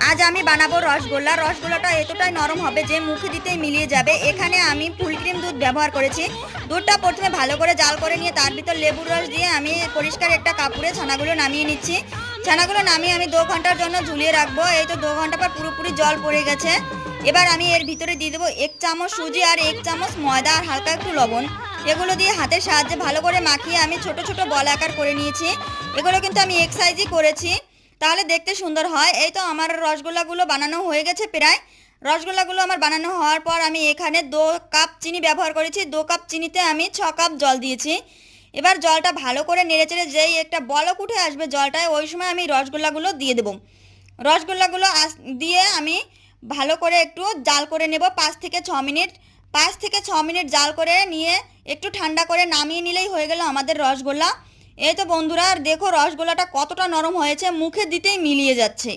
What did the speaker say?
আজ আমি বানাবো রসগোল্লা। রসগোল্লাটা এতটাই নরম হবে যে মুখে দিতেই মিলিয়ে যাবে। এখানে আমি ফুল ক্রিম দুধ ব্যবহার করেছি। দুধটা প্রথমে ভালো করে জাল করে নিয়ে তার ভিতর লেবুর রস দিয়ে আমি পরিষ্কার একটা কাপড়ে ছানাগুলো নামিয়ে নিচ্ছি। ছানাগুলো নামিয়ে আমি 2 ঘন্টার জন্য ঝুলিয়ে রাখবো। এই তো 2 ঘন্টা পর পুরোপুরি জল পড়ে গেছে। এবার আমি এর ভিতরে দিয়ে দেবো 1 চামচ সুজি আর 1 চামচ ময়দা আর হালকা একটু লবণ। এগুলো দিয়ে হাতের সাহায্যে ভালো করে মাখিয়ে আমি ছোট ছোট বল আকার করে নিয়েছি। এগুলো কিন্তু আমি এক সাইজই করেছি, তাহলে দেখতে সুন্দর হয়। এই তো আমার রসগোল্লাগুলো বানানো হয়ে গেছে প্রায়। রসগোল্লাগুলো আমার বানানো হওয়ার পর আমি এখানে 2 কাপ চিনি ব্যবহার করেছি। 2 কাপ চিনিতে আমি 6 কাপ জল দিয়েছি। এবার জলটা ভালো করে নেড়েচেড়ে যেই একটা বলক উঠে আসবে জলটায়, ওই সময় আমি রসগোল্লাগুলো দিয়ে দেবো। রসগোল্লাগুলো দিয়ে আমি ভালো করে একটু জাল করে নেব 5 থেকে 6 মিনিট। 5 থেকে 6 মিনিট জাল করে নিয়ে একটু ঠান্ডা করে নামিয়ে নিলেই হয়ে গেল আমাদের রসগোল্লা। এই তো বন্ধুরা, দেখো রসগোল্লাটা কতটা নরম হয়েছে, মুখে দিতেই মিলিয়ে যাচ্ছে।